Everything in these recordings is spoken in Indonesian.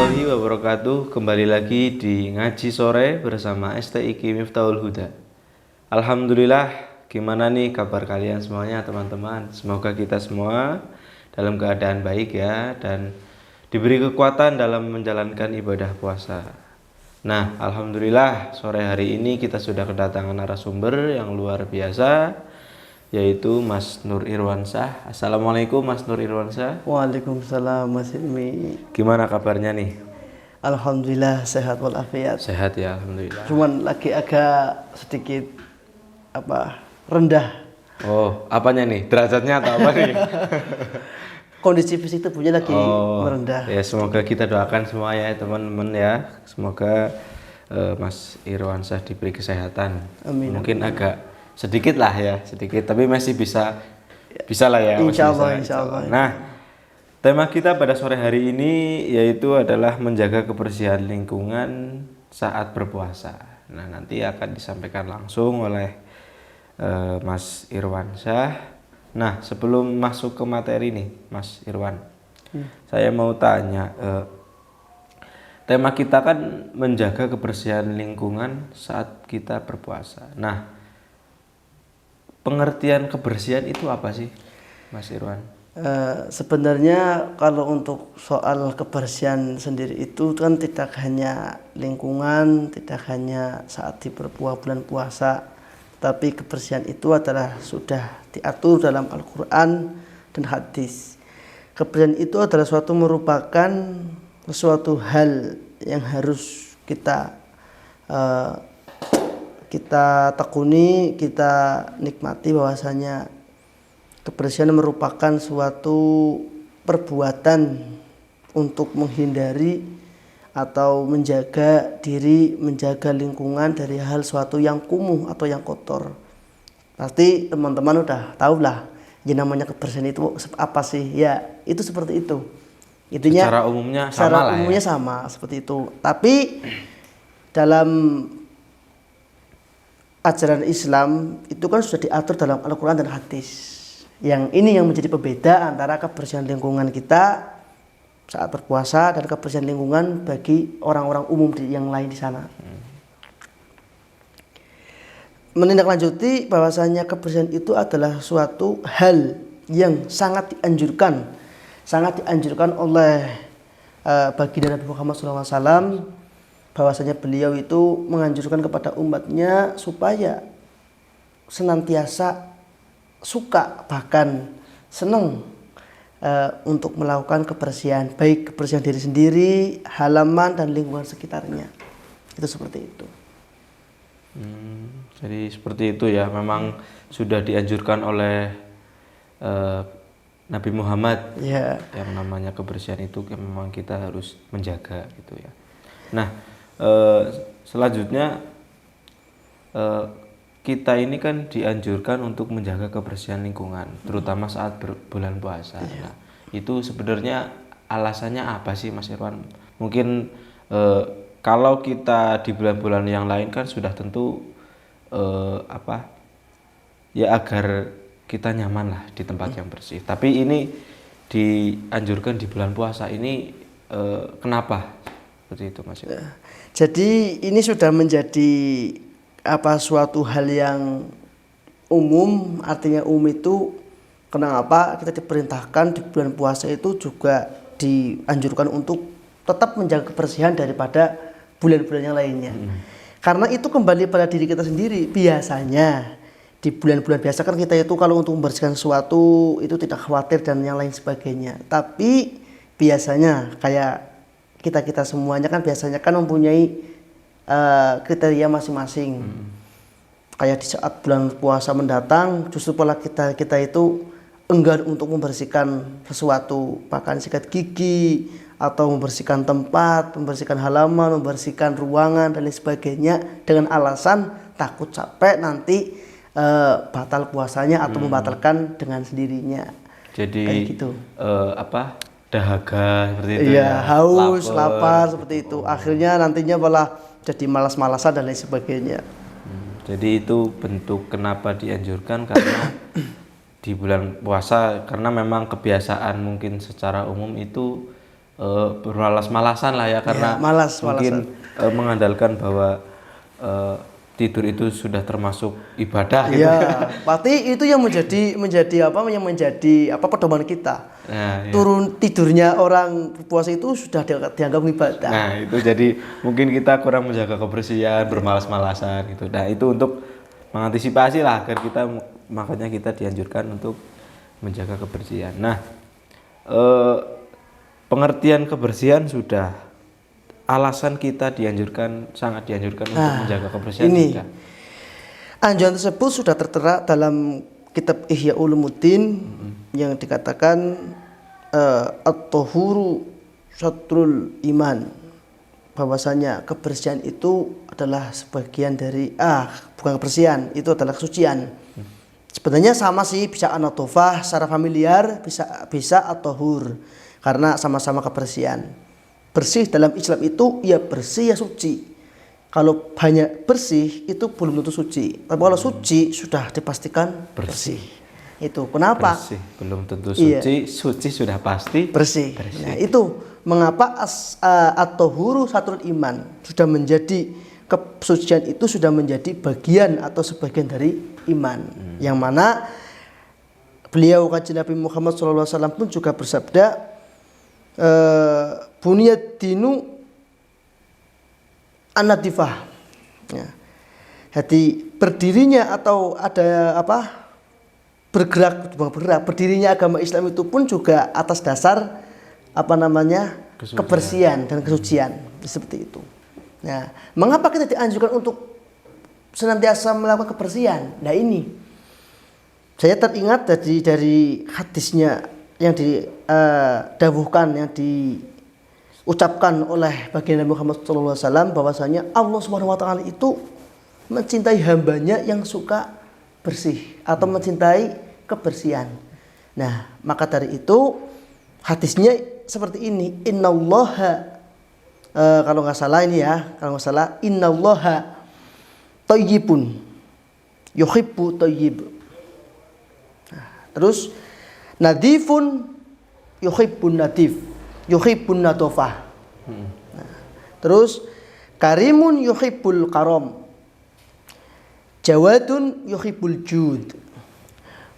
warahmatullahi wabarakatuh. Kembali lagi di Ngaji Sore bersama STIQ Miftahul Huda. Alhamdulillah, gimana nih kabar kalian semuanya teman-teman? Semoga kita semua dalam keadaan baik ya, dan diberi kekuatan dalam menjalankan ibadah puasa. Nah, Alhamdulillah sore hari ini kita sudah kedatangan narasumber yang luar biasa, yaitu Mas Nur Irwansyah. Assalamualaikum Mas Nur Irwansyah. Waalaikumsalam Mas Ilmi. Gimana kabarnya nih? Alhamdulillah sehat walafiat. Sehat ya, Alhamdulillah. Cuman lagi agak sedikit rendah. Oh, apanya nih? Derajatnya atau apa nih? Kondisi fisik tubuhnya lagi merendah. Ya, semoga kita doakan semua ya teman-teman ya. Semoga Mas Irwansyah diberi kesehatan. Amin. Mungkin agak sedikit lah ya, sedikit, tapi masih bisa lah ya. Insya Allah. Nah, tema kita pada sore hari ini yaitu adalah menjaga kebersihan lingkungan saat berpuasa. Nah, nanti akan disampaikan langsung oleh Mas Irwansyah. Nah, sebelum masuk ke materi nih, Mas Irwan, saya mau tanya, tema kita kan menjaga kebersihan lingkungan saat kita berpuasa. Nah, pengertian kebersihan itu apa sih, Mas Irwan? Sebenarnya kalau untuk soal kebersihan sendiri itu kan tidak hanya lingkungan, tidak hanya saat di bulan puasa, tapi kebersihan itu adalah sudah diatur dalam Al-Quran dan hadis. Kebersihan itu adalah merupakan suatu hal yang harus kita tekuni, kita nikmati, bahwasanya kebersihan merupakan suatu perbuatan untuk menghindari atau menjaga diri, menjaga lingkungan dari hal suatu yang kumuh atau yang kotor. Pasti teman-teman udah tahu lah, yang namanya kebersihan itu apa sih? Ya, itu seperti itu. Intinya secara umumnya sama seperti itu. Tapi dalam ajaran Islam itu kan sudah diatur dalam Al-Quran dan hadis. Yang ini yang menjadi pembeda antara kebersihan lingkungan kita saat berpuasa dan kebersihan lingkungan bagi orang-orang umum yang lain di sana. Menindaklanjuti bahwasanya kebersihan itu adalah suatu hal yang sangat dianjurkan oleh baginda Nabi Muhammad SAW, bahwasanya beliau itu menganjurkan kepada umatnya supaya senantiasa suka, bahkan senang untuk melakukan kebersihan, baik kebersihan diri sendiri, halaman dan lingkungan sekitarnya. Itu seperti itu. Jadi seperti itu ya, memang sudah dianjurkan oleh Nabi Muhammad ya, yang namanya kebersihan itu memang kita harus menjaga gitu ya. Nah, selanjutnya kita ini kan dianjurkan untuk menjaga kebersihan lingkungan, terutama saat bulan puasa. Nah, itu sebenarnya alasannya apa sih, Mas Irwan? Mungkin kalau kita di bulan-bulan yang lain kan sudah tentu ya agar kita nyaman lah di tempat yang bersih. Tapi ini dianjurkan di bulan puasa ini, kenapa seperti itu, Mas Irwan? Jadi ini sudah menjadi suatu hal yang umum. Artinya umum itu kenapa kita diperintahkan di bulan puasa itu juga dianjurkan untuk tetap menjaga kebersihan daripada bulan-bulan yang lainnya. Karena itu kembali pada diri kita sendiri. Biasanya di bulan-bulan biasa kan kita itu kalau untuk membersihkan sesuatu itu tidak khawatir dan yang lain sebagainya. Tapi biasanya kayak kita semuanya kan biasanya kan mempunyai kriteria masing-masing. Kayak di saat bulan puasa mendatang, justru pola kita itu enggan untuk membersihkan sesuatu, bahkan sikat gigi atau membersihkan tempat, membersihkan halaman, membersihkan ruangan dan lain sebagainya, dengan alasan takut capek nanti batal puasanya atau membatalkan dengan sendirinya. Jadi kayak gitu. Dahaga seperti itu ya, haus, lapar seperti itu. Akhirnya nantinya malah jadi malas-malasan dan lain sebagainya. Jadi itu bentuk kenapa dianjurkan, karena di bulan puasa, karena memang kebiasaan mungkin secara umum itu bermalas-malasan lah ya, karena mungkin mengandalkan bahwa tidur itu sudah termasuk ibadah gitu. Ya, pasti itu yang menjadi pedoman kita. Nah, Turun tidurnya orang berpuasa itu sudah dianggap ibadah. Nah, itu jadi mungkin kita kurang menjaga kebersihan, bermalas-malasan gitu. Nah, itu untuk mengantisipasi lah agar kita, makanya kita dianjurkan untuk menjaga kebersihan. Nah, pengertian kebersihan sudah, alasan kita sangat dianjurkan untuk menjaga kebersihan ini. sudah. Anjuran tersebut sudah tertera dalam kitab Ihya Ulumuddin yang dikatakan at-tahuru syatrul iman, bahwasanya kebersihan itu adalah sebagian dari bukan kebersihan, itu adalah kesucian. Sebenarnya sama sih, bisa an-nadhofah secara familiar, bisa at-tahur, karena sama-sama kebersihan. Bersih dalam Islam itu ya bersih ya suci. Kalau hanya bersih itu belum tentu suci. Tapi kalau suci sudah dipastikan bersih. Itu kenapa? Bersih belum tentu suci, suci sudah pasti bersih. Nah, itu mengapa at-tahuru syatrul iman, sudah menjadi kesucian itu sudah menjadi bagian atau sebagian dari iman. Yang mana beliau kanjeng Nabi Muhammad SAW pun juga bersabda, buniyad dinu an-nadifah. Ya. Jadi berdirinya atau ada berdirinya agama Islam itu pun juga atas dasar kebersihan dan kesucian, seperti itu. Nah, mengapa kita dianjurkan untuk senantiasa melakukan kebersihan? Nah, ini saya teringat dari hadisnya yang didawuhkan, yang diucapkan oleh baginda Muhammad SAW, bahwasanya Allah Subhanahu Wa Taala itu mencintai hambanya yang suka bersih atau mencintai kebersihan. Nah, maka dari itu hadisnya seperti ini, innallaha kalau nggak salah innallaha thayyibun yuhibbu thayyib. Nah, terus nadifun yuhibbun nadif, yuhibbun nadofah. Nah, terus karimun yuhibbul karom, jawadun yuhibbul jud,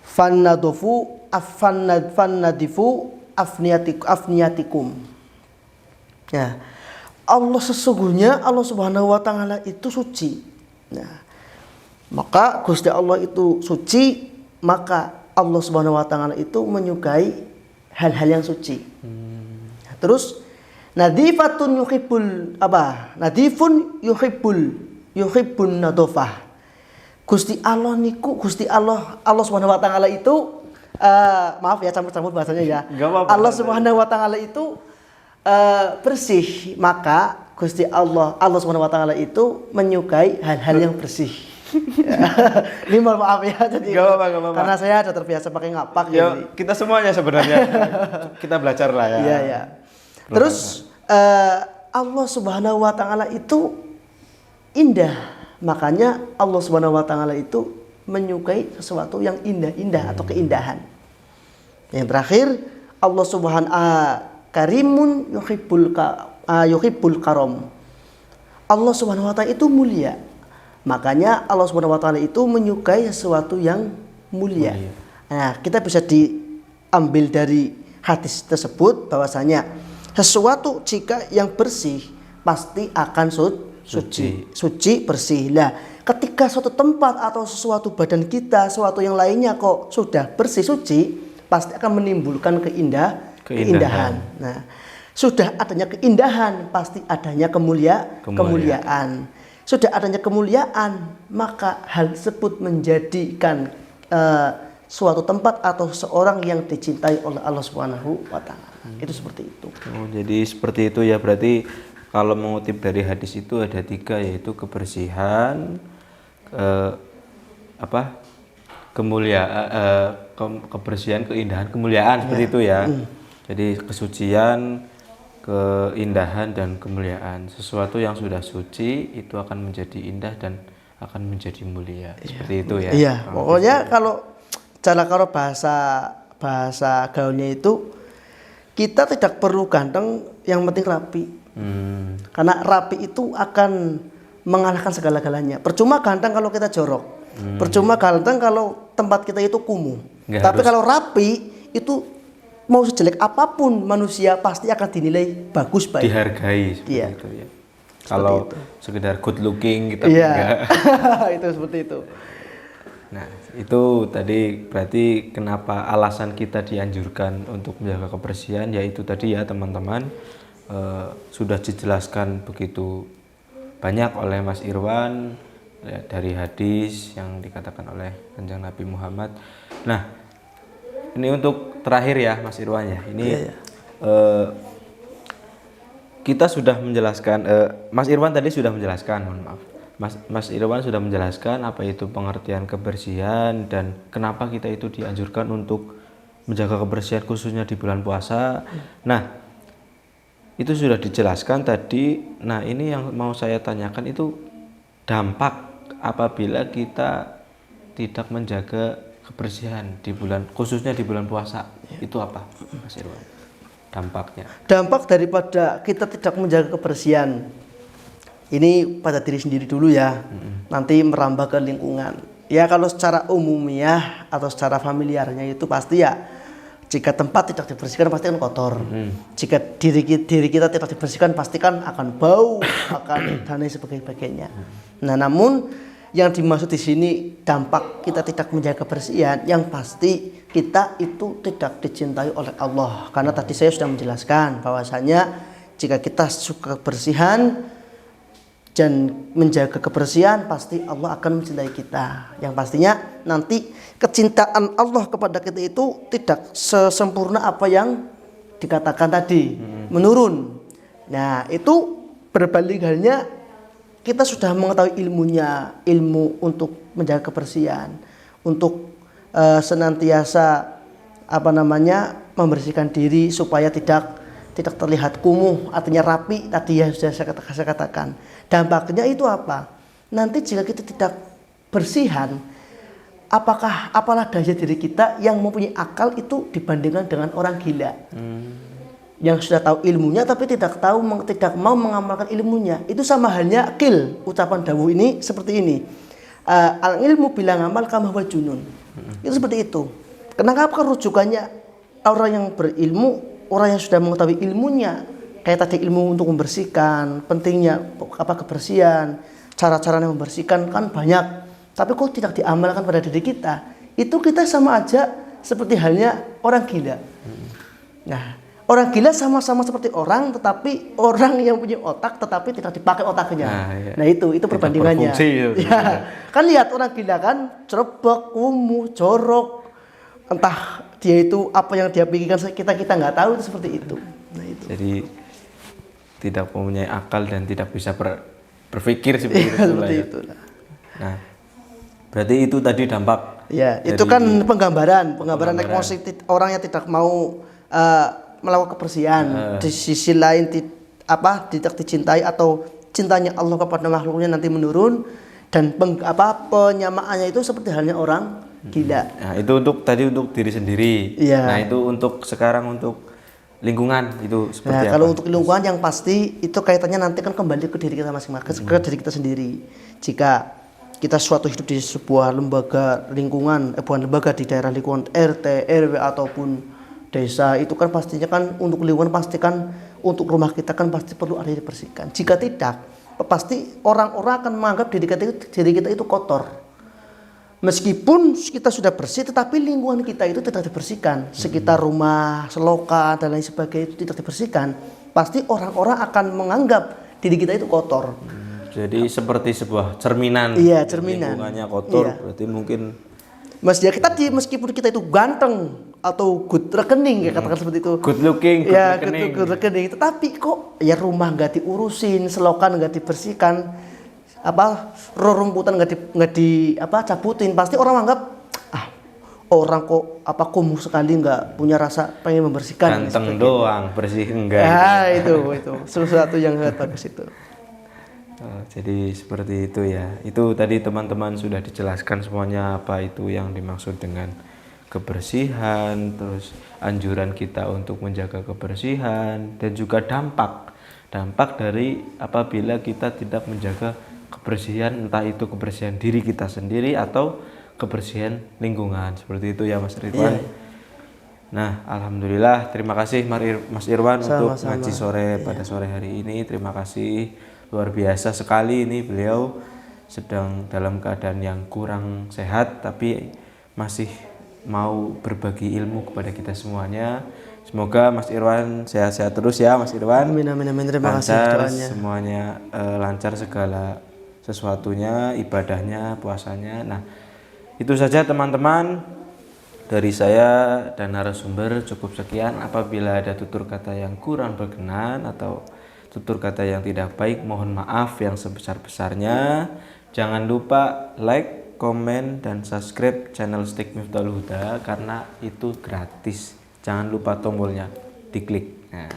fannadifu afniyatikum. Ya, Allah sesungguhnya Allah Subhanahu Wa Taala itu suci. Nah, maka Gusti Allah itu suci, maka Allah Subhanahu Wa Taala itu menyukai hal-hal yang suci. Terus nadifatun yuhibbul nadifun yuhibbun nadofah. Gusti Allah Subhanahu Wa Taala itu maaf ya campur-campur bahasanya ya. Allah Subhanahu Wa Taala itu bersih, maka Gusti Allah Subhanahu Wa Taala itu menyukai hal-hal yang bersih. Ini maaf ya, jadi gak apa-apa. Karena saya sudah terbiasa pakai ngapak. Ya, kita semuanya sebenarnya kita belajar lah ya. Iya, ya. Terus Allah Subhanahu Wa Taala itu indah, makanya Allah Subhanahu Wa Taala itu menyukai sesuatu yang indah atau keindahan. Yang terakhir, Allah Subhanahu karimun yuhibbul karom. Allah Subhanahu Wa Taala itu mulia, makanya Allah Subhanahu Wa Taala itu menyukai sesuatu yang mulia. Nah, kita bisa diambil dari hadis tersebut bahwasanya sesuatu jika yang bersih pasti akan suci bersih. Lah, ketika suatu tempat atau sesuatu badan kita, sesuatu yang lainnya kok sudah bersih suci, pasti akan menimbulkan keindahan. Nah, sudah adanya keindahan pasti adanya kemuliaan. Sudah adanya kemuliaan, maka hal tersebut menjadikan suatu tempat atau seorang yang dicintai oleh Allah Subhanahu Wa Taala. Itu seperti itu. Oh, jadi seperti itu ya, berarti kalau mengutip dari hadis itu ada 3, yaitu kebersihan, kebersihan, keindahan, kemuliaan, seperti itu ya. Jadi kesucian, keindahan dan kemuliaan. Sesuatu yang sudah suci itu akan menjadi indah dan akan menjadi mulia. Seperti itu ya. Iya, pokoknya kalau bahasa gaulnya itu kita tidak perlu ganteng, yang penting rapi. Karena rapi itu akan mengalahkan segala-galanya. Percuma ganteng kalau kita jorok. Percuma ganteng kalau tempat kita itu kumuh. Tapi kalau rapi itu mau sejelek apapun manusia pasti akan dinilai bagus, baik. Dihargai seperti Iya. itu ya. Kalau sekedar good looking kita Iya. enggak. Itu seperti itu. Nah, itu tadi berarti kenapa alasan kita dianjurkan untuk menjaga kebersihan, yaitu tadi ya teman-teman sudah dijelaskan begitu banyak oleh Mas Irwan ya, dari hadis yang dikatakan oleh Kanjeng Nabi Muhammad. Nah, ini untuk terakhir ya Mas Irwan ya. Ini kita sudah menjelaskan, Mas Irwan tadi sudah menjelaskan, mohon maaf. Mas Irwan sudah menjelaskan apa itu pengertian kebersihan dan kenapa kita itu dianjurkan untuk menjaga kebersihan khususnya di bulan puasa. Nah, itu sudah dijelaskan tadi. Nah, ini yang mau saya tanyakan itu dampak apabila kita tidak menjaga kebersihan di bulan khususnya di bulan puasa. Itu apa, Mas Irwan? Dampaknya. Dampak daripada kita tidak menjaga kebersihan ini pada diri sendiri dulu ya, nanti merambah ke lingkungan. Ya kalau secara umumnya atau secara familiarnya itu pasti ya, jika tempat tidak dibersihkan pasti kan kotor. Jika diri kita tidak dibersihkan pasti kan akan bau, akan dan lain sebagainya. Nah, namun yang dimaksud di sini dampak kita tidak menjaga kebersihan, yang pasti kita itu tidak dicintai oleh Allah. Karena tadi saya sudah menjelaskan bahwasanya jika kita suka kebersihan dan menjaga kebersihan pasti Allah akan mencintai kita. Yang pastinya nanti kecintaan Allah kepada kita itu tidak sesempurna apa yang dikatakan tadi, menurun. Nah, itu berbalik halnya kita sudah mengetahui ilmunya, ilmu untuk menjaga kebersihan, untuk senantiasa membersihkan diri supaya tidak terlihat kumuh, artinya rapi. Tadi ya sudah saya katakan. Dampaknya itu apa? Nanti jika kita tidak bersihan, apalah daya diri kita yang mempunyai akal itu dibandingkan dengan orang gila yang sudah tahu ilmunya tapi tidak mau mengamalkan ilmunya. Itu sama halnya qil, ucapan dawuh ini seperti ini. Al ilmu bila ngamal kama huwa junun. Itu seperti itu. Kenapa rujukannya orang yang berilmu, orang yang sudah mengetahui ilmunya? Kayak tadi ilmu untuk membersihkan, pentingnya kebersihan, cara-caranya membersihkan kan banyak. Tapi kok tidak diamalkan pada diri kita? Itu kita sama aja seperti halnya orang gila. Nah, orang gila sama-sama seperti orang, tetapi orang yang punya otak tetapi tidak dipakai otaknya. Nah itu perbandingannya. Ya, kan lihat orang gila kan cerebek, kumuh, jorok, entah dia itu apa yang dia pikirkan kita nggak tahu, itu seperti itu. Nah itu. Jadi tidak mempunyai akal dan tidak bisa berpikir seperti itu. Nah, berarti itu tadi dampak. Ya, itu kan penggambaran emosi orang yang tidak mau melakukan kebersihan. Di sisi lain tidak dicintai atau cintanya Allah kepada makhluknya nanti menurun, dan penyamaannya itu seperti halnya orang gila. Nah, itu untuk diri sendiri. Ya. Nah, itu untuk sekarang untuk lingkungan itu seperti apa? Kalau untuk lingkungan yang pasti itu kaitannya nanti kan kembali ke diri kita masing-masing, ke diri kita sendiri. Jika kita suatu hidup di sebuah lembaga lingkungan, bukan lembaga, di daerah lingkungan RT, RW ataupun desa, itu kan pastinya kan untuk lingkungan pasti kan untuk rumah kita kan pasti perlu ada yang dibersihkan. Jika tidak, pasti orang-orang akan menganggap diri kita itu kotor. Meskipun kita sudah bersih, tetapi lingkungan kita itu tidak dibersihkan. Sekitar rumah, selokan dan lain sebagainya itu tidak dibersihkan. Pasti orang-orang akan menganggap diri kita itu kotor. Jadi seperti sebuah cerminan. Iya, cerminan. Lingkungannya kotor, iya. Berarti mungkin meskipun kita itu ganteng atau good rekening, katakan seperti itu. Good looking, good ya, rekening. Good rekening. Tetapi kok ya rumah nggak diurusin, selokan nggak dibersihkan, rumputan nggak cabutin, pasti orang anggap orang kok kumuh sekali, nggak punya rasa pengen membersihkan. Ganteng doang, bersih enggak. Ya itu sesuatu yang bagus itu. Jadi seperti itu ya. Itu tadi teman-teman sudah dijelaskan semuanya apa itu yang dimaksud dengan kebersihan, terus anjuran kita untuk menjaga kebersihan, dan juga dampak dari apabila kita tidak menjaga kebersihan, entah itu kebersihan diri kita sendiri atau kebersihan lingkungan. Seperti itu ya Mas Ridwan. Nah, alhamdulillah, terima kasih Mas Irwan untuk ngaji sore pada sore hari ini. Terima kasih, luar biasa sekali ini beliau sedang dalam keadaan yang kurang sehat tapi masih mau berbagi ilmu kepada kita semuanya. Semoga Mas Irwan sehat-sehat terus ya Mas Irwan. Amin amin amin. Terima kasih Lancar doanya. semuanya, lancar segala sesuatunya, ibadahnya, puasanya. Nah, itu saja teman-teman dari saya dan narasumber. Cukup sekian. Apabila ada tutur kata yang kurang berkenan atau tutur kata yang tidak baik, mohon maaf yang sebesar-besarnya. Jangan lupa like, komen, dan subscribe channel Stick Miftahul Huda karena itu gratis. Jangan lupa tombolnya diklik. Nah,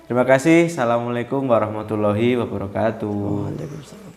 terima kasih. Assalamualaikum warahmatullahi wabarakatuh. Waalaikumsalam.